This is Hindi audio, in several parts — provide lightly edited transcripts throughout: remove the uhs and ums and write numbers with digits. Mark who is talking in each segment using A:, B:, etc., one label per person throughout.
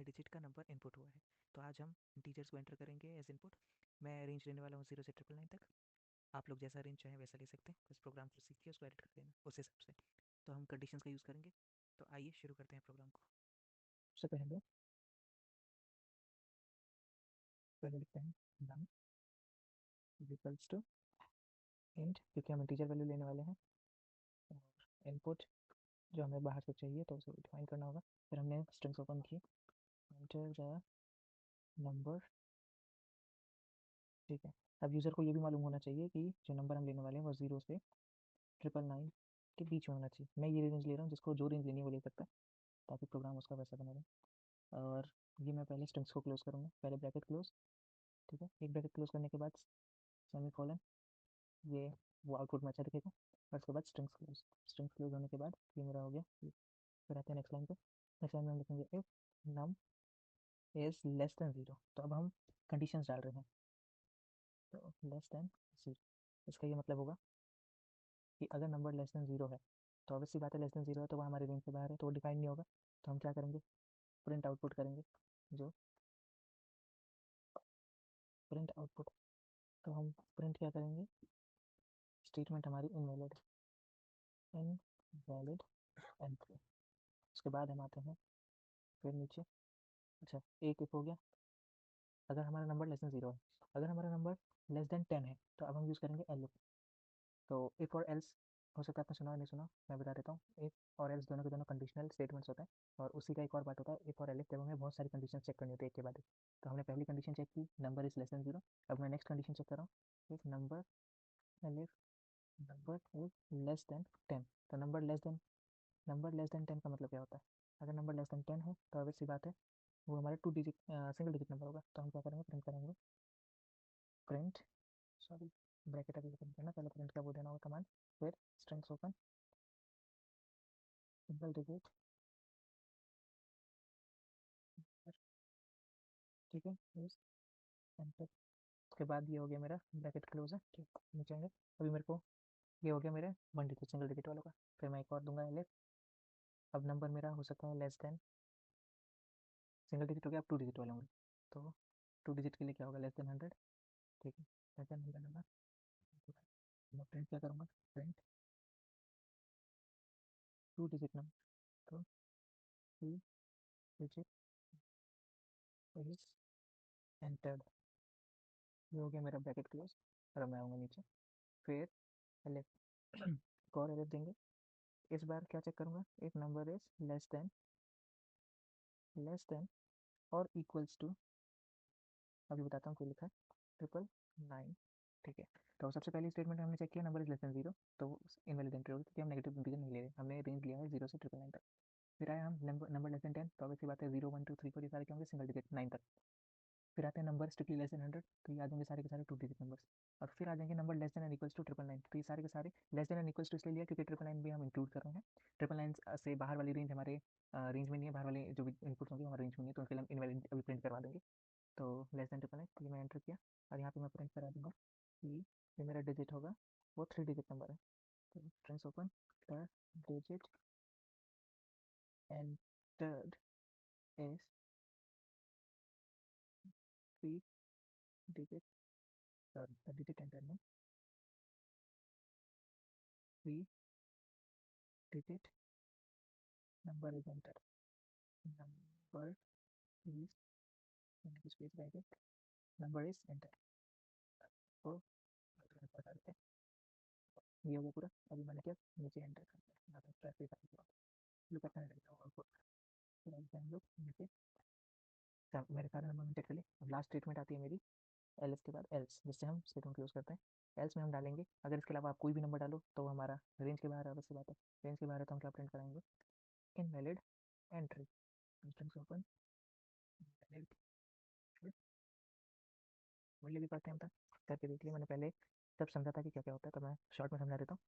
A: डिजिट का नंबर इनपुट हुआ है। तो आज हम इंटीजर्स को एंटर करेंगे एज इनपुट। मैं रेंज लेने वाला हूँ 0 से 999 तक। आप लोग जैसा रेंज चाहें वैसा ले सकते हैं, बस प्रोग्राम को सीख के उसको एडिट कर देना उस हिसाब से। तो हम कंडीशंस का यूज़ करेंगे। तो आइए शुरू करते हैं प्रोग्राम को। सबसे पहले लिखते हैं नम इक्वल्स टू इंट, क्योंकि हम इंटीजर वैल्यू लेने वाले हैं, और इनपुट जो हमें बाहर से चाहिए तो उसे डिफाइन करना होगा। फिर हमने स्ट्रिंग्स ओपन की, एंटर द नंबर, ठीक है। अब यूज़र को ये भी मालूम होना चाहिए कि जो नंबर हम लेने वाले हैं वो 0 से 999 के बीच में होना चाहिए। मैं ये रेंज ले रहा हूँ, जिसको जो रेंज लेनी है वो ले सकता है, ताकि प्रोग्राम उसका वैसा बना रहे। और ये मैं पहले स्ट्रिंग्स को क्लोज करूँगा, पहले ब्रैकेट क्लोज, ठीक है। एक ब्रैकेट क्लोज करने के बाद सेमी कॉलन, ये वो आउटपुट में अच्छा दिखेगा। और उसके बाद स्ट्रिंग्स क्लोज होने के बाद ये मेरा हो गया। फिर आते हैं नेक्स्ट लाइन पे। नेक्स्ट लाइन में हम लिखेंगे if num is less than 0। तो अब हम कंडीशंस डाल रहे हैं, तो लेस देन 0, इसका ये मतलब होगा कि अगर नंबर लेस देन 0 है तो ऑब्वियसली बात है, लेस देन 0 है तो वो हमारे रेंज से बाहर है, तो वो डिफाइन नहीं होगा। तो हम क्या करेंगे, प्रिंट आउटपुट करेंगे, जो प्रिंट आउटपुट। तो हम प्रिंट क्या करेंगे, स्टेटमेंट हमारी इनवैलिड एंट्री। उसके बाद हम आते हैं फिर नीचे। अच्छा, एक इफ हो गया, अगर हमारा नंबर लेस देन 0 है। अगर हमारा नंबर लेस देन 10 है तो अब हम यूज़ करेंगे एल। तो इफ़ और एल्स, हो सकता है आपने सुना नहीं सुना, मैं बता देता हूँ। इफ़ और एल्स दोनों के दोनों कंडीशनल स्टेटमेंट्स होते हैं, और उसी का एक और पार्ट होता है इफ़ और एलिफ, जब हमें बहुत सारी कंडीशन चेक करनी होती है एक के बाद एक। तो हमने पहली कंडीशन चेक की, नंबर इज़ लेस देन 0। अब मैं नेक्स्ट कंडीशन चेक कर रहा हूँ, if number elif number is less then 10। तो नंबर लेस देन 10 का मतलब क्या होता है, अगर नंबर लेस देन 10 है तो ऑब्वियस सी बात है वो हमारे सिंगल डिजिट नंबर होगा। तो हम क्या करेंगे, प्रिंट करेंगे, प्रिंट, सॉरी, ब्रैकेट अभी ओपन करना, पहले प्रिंट का वो देना होगा कमांड, फिर स्ट्रिंग्स ओपन, सिंगल डिजिट, ठीक है, एंटर। उसके बाद ये हो गया मेरा ब्रैकेट क्लोज है, ठीक, नीचे आएंगे। अभी मेरे को ये हो गया मेरे 1 डिजिट सिंगल डिजिट वालों का। फिर मैं एक और दूंगा एलिफ। अब नंबर मेरा हो सकता है लेस देन, सिंगल डिजिट हो गया, अब 2 डिजिट वाले होंगे। तो 2 डिजिट के लिए क्या होगा, लेस देन 100, ठीक है। लेस देन 100 नंबर, मैं प्रिंट क्या करूँगा, प्रिंट 2 डिजिट नंबर। तो 2 डिजिट इज एंटर्ड, ये हो गया मेरा ब्रैकेट क्लोज। और मैं आऊँगा नीचे, फिर एलिफ एक और एलिफ देंगे। इस बार क्या चेक करूँगा, if number is less then और इक्वल्स टू, अभी बताता हूँ कोई लिखा है, 999, ठीक है। तो सबसे पहली स्टेटमेंट हमने चेक किया, नंबर इज लेस देन 0, तो इनवैलिड एंट्री होगी, क्योंकि हम नेगेटिव इंटीजर नहीं ले रहे, हमने रेंज लिया है 0 से 999 तक। फिर आया हम नंबर लेस देन 10, तो ऑब्वियसली बात है 0 1 2 3 4 ये सारे क्या होंगे, सिंगल डिजिट 9 तक। फिर आते हैं नंबर स्ट्रिक्टली लेस देन 100, तो ये आ जाएंगे सारे के सारे 2 डिजिट नंबर्स। और फिर आ जाएंगे number less than and equals to 999, तो ये सारे के सारे less than and equals to इसलिए लिया क्योंकि 999 भी हम इंक्लूड कर रहे हैं। 999 से बाहर वाली रेंज हमारे रेंज में नहीं है, बाहर वाले जो भी इनपुट्स होंगे हमारे रेंज में नहीं है, तो उसके लिए हम इनवैलिड अभी प्रिंट करवा देंगे। तो लेस देन 999 ये मैं एंटर किया, और यहाँ पे मैं प्रिंट करा दूंगा कि ये मेरा डिजिट होगा, वो 3 डिजिट नंबर है। तो strings open, the digit entered is 3 digit, sorry the digit entered में 3 digit number is entered, number is, space bracket, number is entered. तो बता देते हैं, ये हो गया पूरा। अभी मैंने क्या नीचे एंटर कर दिया, ट्रैफिक लुक करने लगता हूँ आउटपुट, फिर हम लोग नीचे मेरे सारे नंबर चेक कर लिए। अब लास्ट स्टेटमेंट आती है मेरी एल्स के बाद एल्स, जिससे हम स्टेटमेंट क्लोज करते हैं। एल्स में हम डालेंगे अगर इसके अलावा आप कोई भी नंबर डालो तो हमारा रेंज के बाहर है, वैसे बात है, रेंज के बाहर है तो हम क्या प्रिंट कराएंगे, इनवैलिड एंट्री, स्ट्रिंग्स ओपन, वही भी करते हैं हम तक करके देख लिया मैंने पहले, तब समझा था कि क्या क्या होता है, तो मैं शॉर्ट में समझा देता हूँ।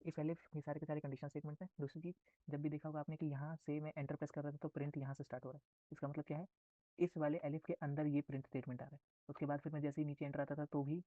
A: इफ एलिफ, ये सारे के सारे कंडीशन स्टेटमेंट हैं। दूसरी चीज़, जब भी देखा होगा आपने कि यहाँ से मैं एंटर प्रेस कर रहा था तो प्रिंट यहाँ से स्टार्ट हो रहा है, इसका मतलब क्या है, इस वाले एलिफ के अंदर ये प्रिंट स्टेटमेंट आ रहा है। उसके बाद फिर मैं जैसे ही नीचे एंटर आता था तो भी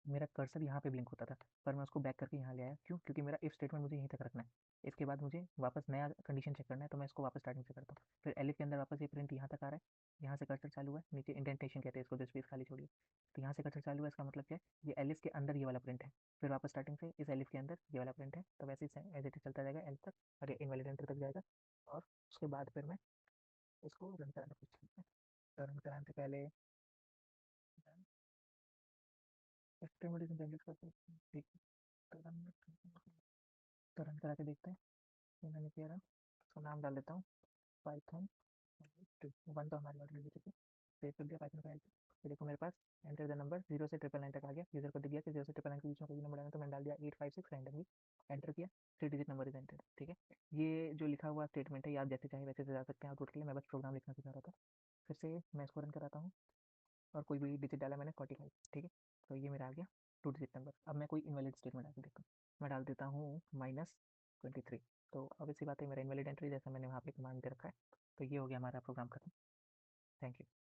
A: मेरा कर्सर यहाँ पे ब्लिंक होता था, पर मैं उसको बैक करके यहाँ ले आया। क्यों? क्योंकि मेरा इफ स्टेटमेंट मुझे यहीं तक रखना है। इसके बाद मुझे वापस नया कंडीशन चेक करना है, तो मैं इसको वापस स्टार्टिंग से करता हूँ। फिर एलिफ के अंदर वापस ये प्रिंट यहाँ तक आ रहा है, यहाँ से कर्सर चालू हुआ है, नीचे इंडेंटेशन कहते हैं इसको, जो स्पेस खाली छोड़िए। तो यहाँ से कर्सर चालू हुआ है, इसका मतलब क्या है, ये एलिफ के अंदर ये वाला प्रिंट है। फिर वापस स्टार्टिंग से इस एलिफ के अंदर ये वाला प्रिंट है, तो वैसे ही एज इट चलता जाएगा एल तक, और ये इनवैलिड एंटर तक जाएगा। और उसके बाद फिर मैं इसको रन कराने की कोशिश करता हूँ। रन कराने से पहले एक्सट्रीमिटीज जनरेट करते हैं, ठीक है। तो रन करा के देखते हैं। ये मैंने किया रन, इसका नाम डाल देता हूँ पाइथन 1, तो हमारी ऑलरेडी चुकी। सेव कर दिया पाइथन फाइल पे। तो देखो मेरे पास एंटर द नंबर 0 से 999 तक आ गया। यूजर को दिख गया कि 0 से 999 के बीच में कोई नंबर डालना, तो मैंने डाल दिया 856 रैंडमली। एंटर किया, 3 डिजिट नंबर इज एंटर, ठीक है। ये जो लिखा हुआ स्टेटमेंट है, ये आप जैसे चाहे वैसे से जा सकते हैं आउटपुट के लिए, मैं बस प्रोग्राम लिखना सिखा रहा था। फिर से मैं इसको रन कराता हूँ, और कोई भी डिजिट डाला मैंने 45, ठीक है। तो ये मेरा आ गया 2 डिजिट नंबर। अब मैं कोई इनवैलिड स्टेटमेंट डाल के देखता हूँ। मैं डाल देता हूँ -23। तो अब इसी बात है, मेरा इनवैलिड एंट्री जैसा मैंने वहाँ पे कमांड दे रखा है। तो ये हो गया हमारा प्रोग्राम खत्म। Thank you.